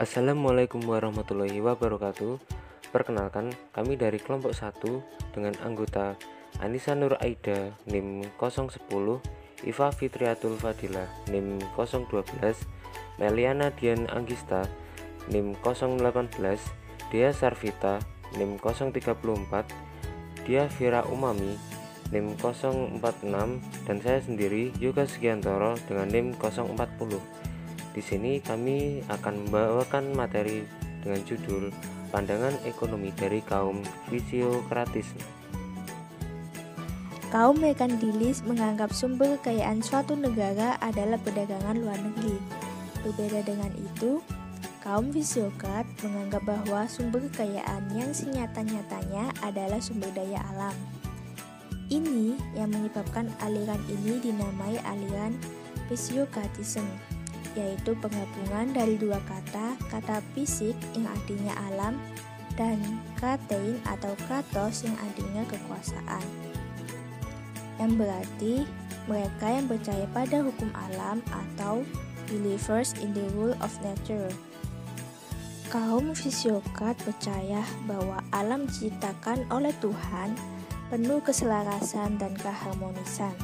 Assalamualaikum warahmatullahi wabarakatuh. Perkenalkan, kami dari kelompok 1 dengan anggota Anissa Nur Aida NIM 010, Iva Fitriatul Fadilah NIM 012, Meliana Dian Anggista NIM 018, Dea Sarvita NIM 034, Dia Vira Umami NIM 046, dan saya sendiri Yoga Sugiantoro dengan NIM 040. Di sini kami akan membawakan materi dengan judul Pandangan Ekonomi dari Kaum Fisiokratis. Kaum merkantilis menganggap sumber kekayaan suatu negara adalah perdagangan luar negeri. Berbeda dengan itu, kaum fisiokrat menganggap bahwa sumber kekayaan yang senyata-nyatanya adalah sumber daya alam. Ini yang menyebabkan aliran ini dinamai aliran fisiokratisme, yaitu penggabungan dari dua kata fisik yang artinya alam dan kratein atau kratos yang artinya kekuasaan. Yang berarti mereka yang percaya pada hukum alam atau believers in the rule of nature. Kaum fisiokrat percaya bahwa alam diciptakan oleh Tuhan penuh keselarasan dan keharmonisan.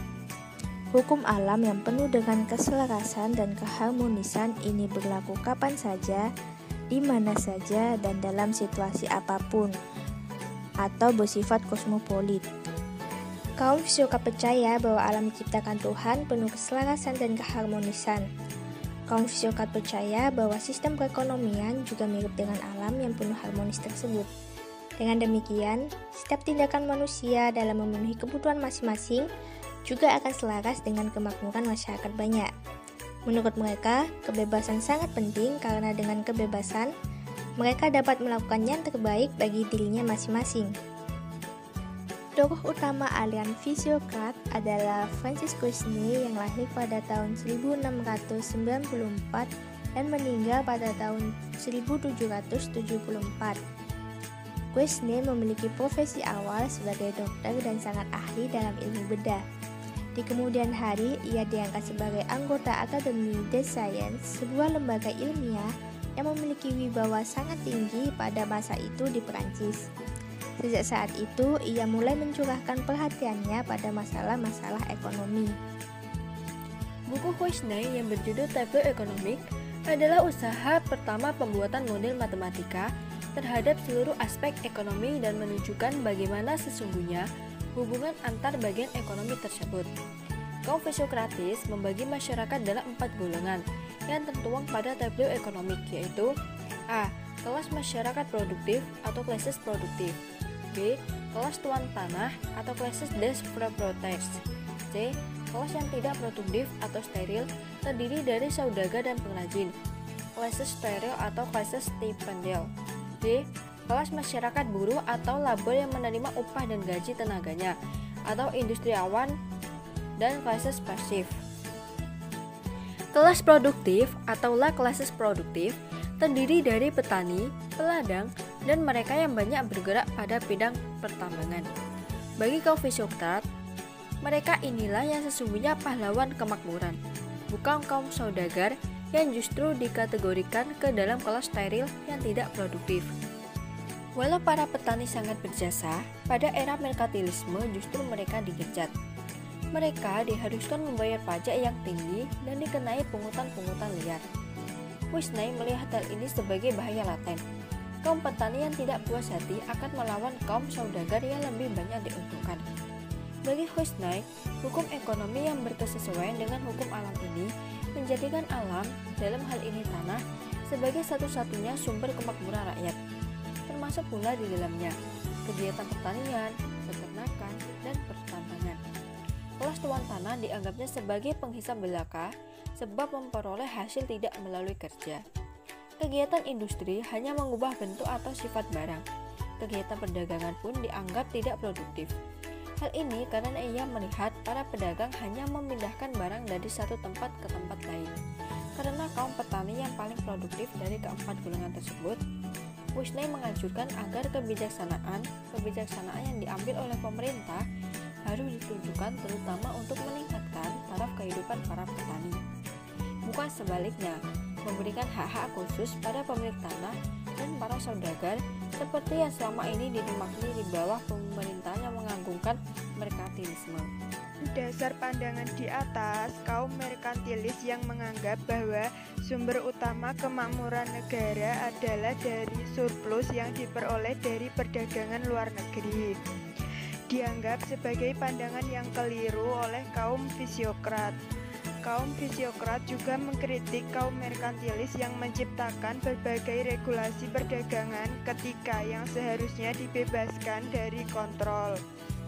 Hukum alam yang penuh dengan keselarasan dan keharmonisan ini berlaku kapan saja, di mana saja, dan dalam situasi apapun, atau bersifat kosmopolit. Kaum fisiokrat percaya bahwa alam diciptakan Tuhan penuh keselarasan dan keharmonisan. Kaum fisiokrat percaya bahwa sistem perekonomian juga mirip dengan alam yang penuh harmonis tersebut. Dengan demikian, setiap tindakan manusia dalam memenuhi kebutuhan masing-masing juga akan selaras dengan kemakmuran masyarakat banyak. Menurut mereka, kebebasan sangat penting karena dengan kebebasan, mereka dapat melakukan yang terbaik bagi dirinya masing-masing. Tokoh utama aliran fisiokrat adalah Francis Quesnay yang lahir pada tahun 1694 dan meninggal pada tahun 1774. Quesnay memiliki profesi awal sebagai dokter dan sangat ahli dalam ilmu bedah. Di kemudian hari, ia diangkat sebagai anggota Académie des Sciences, sebuah lembaga ilmiah yang memiliki wibawa sangat tinggi pada masa itu di Perancis. Sejak saat itu, ia mulai mencurahkan perhatiannya pada masalah-masalah ekonomi. Buku Quesnay yang berjudul Tableau Économique adalah usaha pertama pembuatan model matematika terhadap seluruh aspek ekonomi dan menunjukkan bagaimana sesungguhnya hubungan antar bagian ekonomi tersebut. Kaum fisiokratis membagi masyarakat dalam 4 golongan yang tertuang pada tableau ekonomik, yaitu A. Kelas masyarakat produktif atau classes produktif, B. Kelas tuan tanah atau classes des propriétaires, C. Kelas yang tidak produktif atau steril terdiri dari saudagar dan pengrajin, classes steril atau classes stipendial, D. Kelas masyarakat buruh atau labor yang menerima upah dan gaji tenaganya, atau industriawan dan classes pasif. Kelas produktif atau la classes produktif terdiri dari petani, peladang, dan mereka yang banyak bergerak pada bidang pertambangan. Bagi kaum fisiokrat, mereka inilah yang sesungguhnya pahlawan kemakmuran, bukan kaum saudagar yang justru dikategorikan ke dalam kelas steril yang tidak produktif. Walau para petani sangat berjasa, pada era merkantilisme justru mereka digenjot. Mereka diharuskan membayar pajak yang tinggi dan dikenai pungutan-pungutan liar. Quesnay melihat hal ini sebagai bahaya laten. Kaum petani yang tidak puas hati akan melawan kaum saudagar yang lebih banyak diuntungkan. Bagi Quesnay, hukum ekonomi yang berkesesuaian dengan hukum alam ini menjadikan alam, dalam hal ini tanah, sebagai satu-satunya sumber kemakmuran rakyat, termasuk pula di dalamnya kegiatan pertanian, peternakan, dan pertambangan. Kelas tuan tanah dianggapnya sebagai penghisap belaka sebab memperoleh hasil tidak melalui kerja. Kegiatan industri hanya mengubah bentuk atau sifat barang. Kegiatan perdagangan pun dianggap tidak produktif. Hal ini karena ia melihat para pedagang hanya memindahkan barang dari satu tempat ke tempat lain. Karena kaum petani yang paling produktif dari keempat golongan tersebut, Quesnay menganjurkan agar kebijaksanaan yang diambil oleh pemerintah harus ditujukan terutama untuk meningkatkan taraf kehidupan para petani. Bukan sebaliknya, memberikan hak-hak khusus pada pemilik tanah dan para saudagar seperti yang selama ini dimaknai di bawah pemerintahan yang menganggungkan merkantilisme. Dasar pandangan di atas, kaum merkantilis yang menganggap bahwa sumber utama kemakmuran negara adalah dari surplus yang diperoleh dari perdagangan luar negeri, dianggap sebagai pandangan yang keliru oleh kaum fisiokrat. Kaum fisiokrat juga mengkritik kaum merkantilis yang menciptakan berbagai regulasi perdagangan ketika yang seharusnya dibebaskan dari kontrol.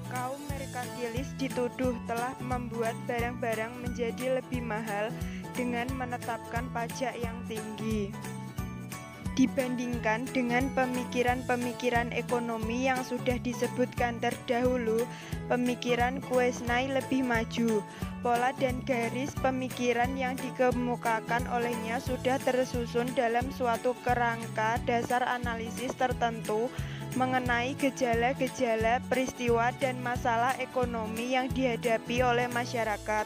Kaum merkantilis dituduh telah membuat barang-barang menjadi lebih mahal dengan menetapkan pajak yang tinggi. Dibandingkan dengan pemikiran-pemikiran ekonomi yang sudah disebutkan terdahulu, pemikiran Quesnay lebih maju. Pola dan garis pemikiran yang dikemukakan olehnya sudah tersusun dalam suatu kerangka dasar analisis tertentu mengenai gejala-gejala, peristiwa, dan masalah ekonomi yang dihadapi oleh masyarakat.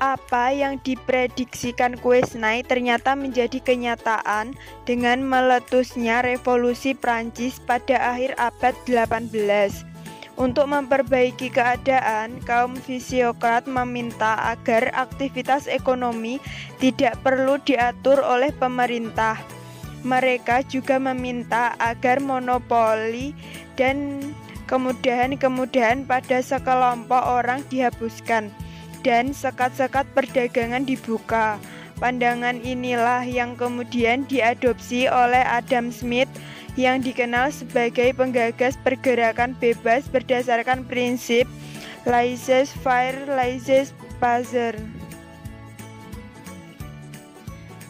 Apa yang diprediksikan Quesnay ternyata menjadi kenyataan dengan meletusnya revolusi Prancis pada akhir abad 18. Untuk memperbaiki keadaan, kaum fisiokrat meminta agar aktivitas ekonomi tidak perlu diatur oleh pemerintah. Mereka juga meminta agar monopoli dan kemudahan-kemudahan pada sekelompok orang dihapuskan dan sekat-sekat perdagangan dibuka. Pandangan inilah yang kemudian diadopsi oleh Adam Smith yang dikenal sebagai penggagas pergerakan bebas berdasarkan prinsip laissez-faire, laissez-passer.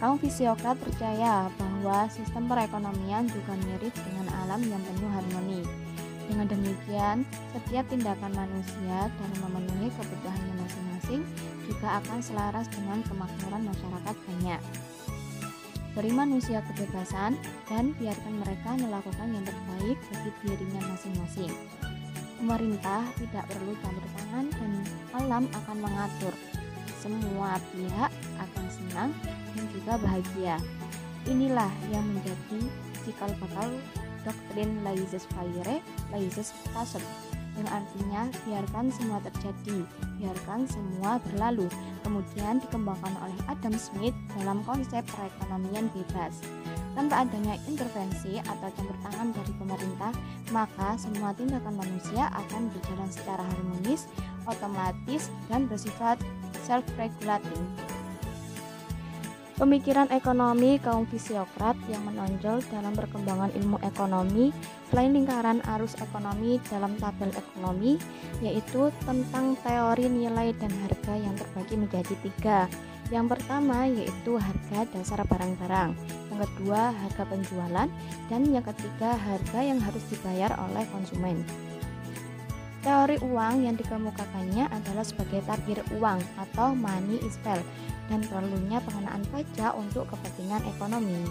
Kaum fisiokrat percaya bahwa sistem perekonomian juga mirip dengan alam yang penuh harmoni. Dengan demikian, setiap tindakan manusia dalam memenuhi kebutuhannya masing-masing juga akan selaras dengan kemakmuran masyarakat banyak. Beri manusia kebebasan dan biarkan mereka melakukan yang terbaik bagi dirinya masing-masing. Pemerintah tidak perlu campur tangan dan alam akan mengatur. Semua pihak akan senang dan juga bahagia. Inilah yang menjadi cikal bakal doktrin laissez-faire, laissez-passer, yang artinya biarkan semua terjadi, biarkan semua berlalu. Kemudian dikembangkan oleh Adam Smith dalam konsep perekonomian bebas. Tanpa adanya intervensi atau campur tangan dari pemerintah, maka semua tindakan manusia akan berjalan secara harmonis, otomatis, dan bersifat self-regulating. Pemikiran ekonomi kaum fisiokrat yang menonjol dalam perkembangan ilmu ekonomi selain lingkaran arus ekonomi dalam tabel ekonomi, yaitu tentang teori nilai dan harga yang terbagi menjadi 3. Yang pertama yaitu harga dasar barang-barang, yang kedua harga penjualan, dan yang ketiga harga yang harus dibayar oleh konsumen. Teori uang yang dikemukakannya adalah sebagai tabir uang atau money is value dan perlunya pengenaan pajak untuk kepentingan ekonomi.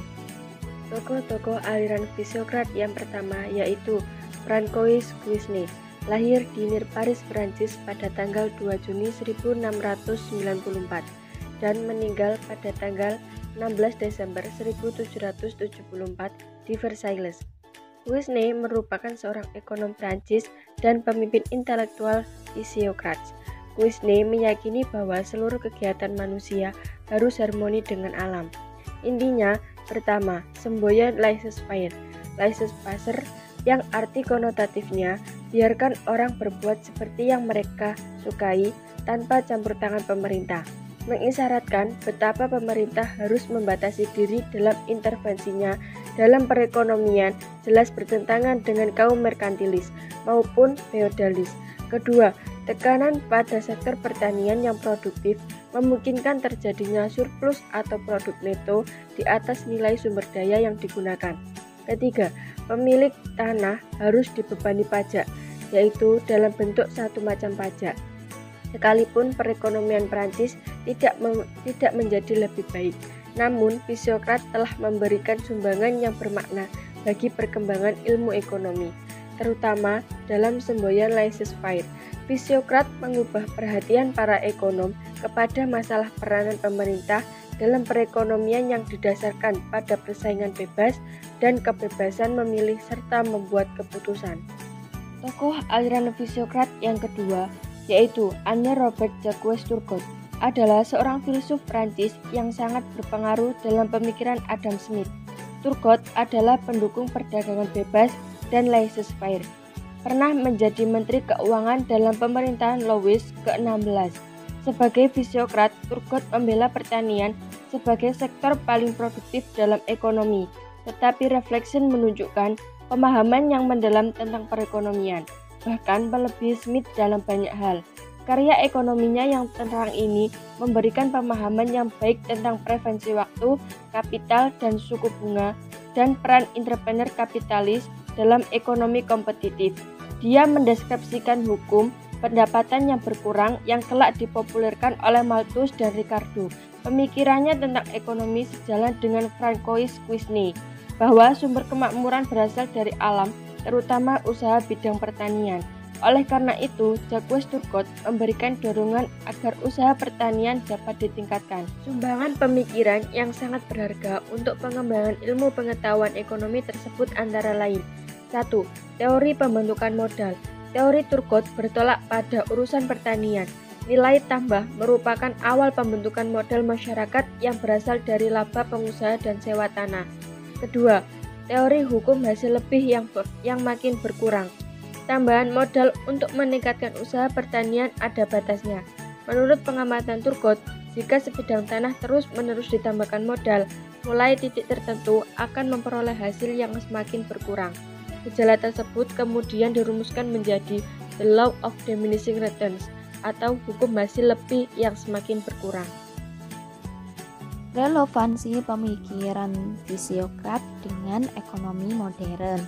Tokoh-tokoh aliran fisiokrat yang pertama yaitu Francois Quesnay, lahir di Nîmes, Paris, Prancis pada tanggal 2 Juni 1694 dan meninggal pada tanggal 16 Desember 1774 di Versailles. Quesnay merupakan seorang ekonom Prancis dan pemimpin intelektual fisiokrat. Quesnay meyakini bahwa seluruh kegiatan manusia harus harmoni dengan alam. Intinya, pertama, semboyan laissez-faire, laissez-passer, yang arti konotatifnya biarkan orang berbuat seperti yang mereka sukai tanpa campur tangan pemerintah, mengisyaratkan betapa pemerintah harus membatasi diri dalam intervensinya dalam perekonomian, jelas bertentangan dengan kaum merkantilis maupun feodalis. Kedua, tekanan pada sektor pertanian yang produktif memungkinkan terjadinya surplus atau produk neto di atas nilai sumber daya yang digunakan. Ketiga, pemilik tanah harus dibebani pajak, yaitu dalam bentuk satu macam pajak. Sekalipun perekonomian Prancis tidak menjadi lebih baik, namun fisiokrat telah memberikan sumbangan yang bermakna bagi perkembangan ilmu ekonomi, terutama dalam semboyan laissez-faire. Fisiokrat mengubah perhatian para ekonom kepada masalah peranan pemerintah dalam perekonomian yang didasarkan pada persaingan bebas dan kebebasan memilih serta membuat keputusan. Tokoh aliran fisiokrat yang kedua, yaitu Anne Robert Jacques Turgot, adalah seorang filsuf Prancis yang sangat berpengaruh dalam pemikiran Adam Smith. Turgot adalah pendukung perdagangan bebas dan laissez-faire. Pernah menjadi Menteri Keuangan dalam pemerintahan Louis ke-16. Sebagai fisiokrat, Turgot membela pertanian sebagai sektor paling produktif dalam ekonomi, tetapi Reflection menunjukkan pemahaman yang mendalam tentang perekonomian, bahkan melebihi Smith dalam banyak hal. Karya ekonominya yang terang ini memberikan pemahaman yang baik tentang prevensi waktu, kapital, dan suku bunga, dan peran entrepreneur kapitalis dalam ekonomi kompetitif. Dia mendeskripsikan hukum pendapatan yang berkurang yang kelak dipopulerkan oleh Malthus dan Ricardo. Pemikirannya tentang ekonomi sejalan dengan Francois Quesnay, bahwa sumber kemakmuran berasal dari alam, terutama usaha bidang pertanian. Oleh karena itu, Jacques Turgot memberikan dorongan agar usaha pertanian dapat ditingkatkan. Sumbangan pemikiran yang sangat berharga untuk pengembangan ilmu pengetahuan ekonomi tersebut antara lain: 1. Teori pembentukan modal. Teori Turgot bertolak pada urusan pertanian. Nilai tambah merupakan awal pembentukan modal masyarakat yang berasal dari laba pengusaha dan sewa tanah. Kedua, teori hukum hasil lebih yang makin berkurang. Tambahan modal untuk meningkatkan usaha pertanian ada batasnya. Menurut pengamatan Turgot, jika sebidang tanah terus-menerus ditambahkan modal, mulai titik tertentu akan memperoleh hasil yang semakin berkurang. Gejala tersebut kemudian dirumuskan menjadi the law of diminishing returns, atau hukum hasil lebih yang semakin berkurang. Relevansi pemikiran fisiokrat dengan ekonomi modern.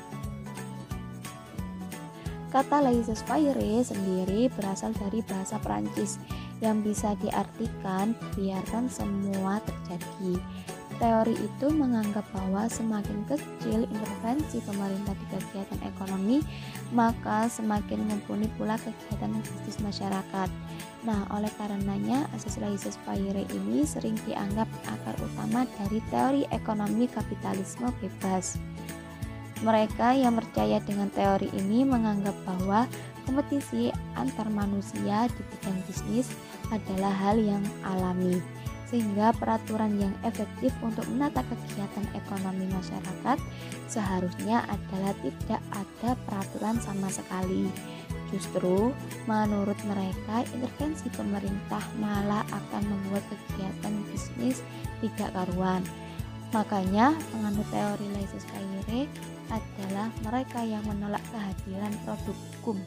Kata laissez-faire sendiri berasal dari bahasa Prancis yang bisa diartikan biarkan semua terjadi. Teori itu menganggap bahwa semakin kecil intervensi pemerintah di kegiatan ekonomi, maka semakin mumpuni pula kegiatan bisnis masyarakat. Nah, oleh karenanya asas laissez-faire ini sering dianggap akar utama dari teori ekonomi kapitalisme bebas. Mereka yang percaya dengan teori ini menganggap bahwa kompetisi antar manusia di bidang bisnis adalah hal yang alami, sehingga peraturan yang efektif untuk menata kegiatan ekonomi masyarakat seharusnya adalah tidak ada peraturan sama sekali. Justru, menurut mereka, intervensi pemerintah malah akan membuat kegiatan bisnis tidak karuan. Makanya, penganut teori laissez-faire adalah mereka yang menolak kehadiran produk hukum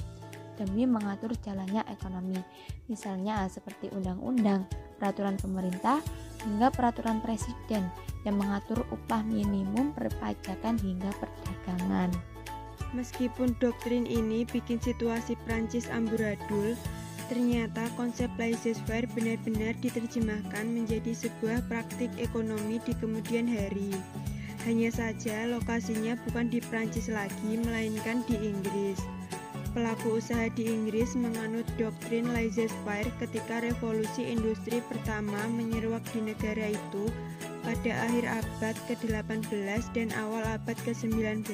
demi mengatur jalannya ekonomi, misalnya seperti undang-undang, peraturan pemerintah, hingga peraturan presiden yang mengatur upah minimum, perpajakan, hingga perdagangan. Meskipun doktrin ini bikin situasi Prancis amburadul, ternyata konsep laissez-faire benar-benar diterjemahkan menjadi sebuah praktik ekonomi di kemudian hari. Hanya saja lokasinya bukan di Prancis lagi, melainkan di Inggris. Pelaku usaha di Inggris menganut doktrin laissez-faire ketika revolusi industri pertama menyeruak di negara itu pada akhir abad ke-18 dan awal abad ke-19.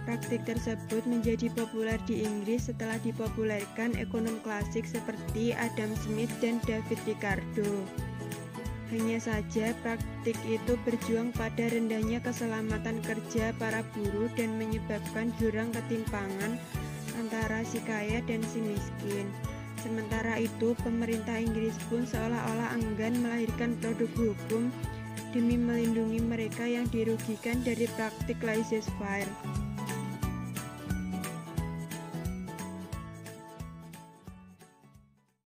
Praktik tersebut menjadi populer di Inggris setelah dipopulerkan ekonom klasik seperti Adam Smith dan David Ricardo. Hanya saja praktik itu berjuang pada rendahnya keselamatan kerja para buruh dan menyebabkan jurang ketimpangan antara si kaya dan si miskin. Sementara itu, pemerintah Inggris pun seolah-olah enggan melahirkan produk hukum demi melindungi mereka yang dirugikan dari praktik laissez-faire.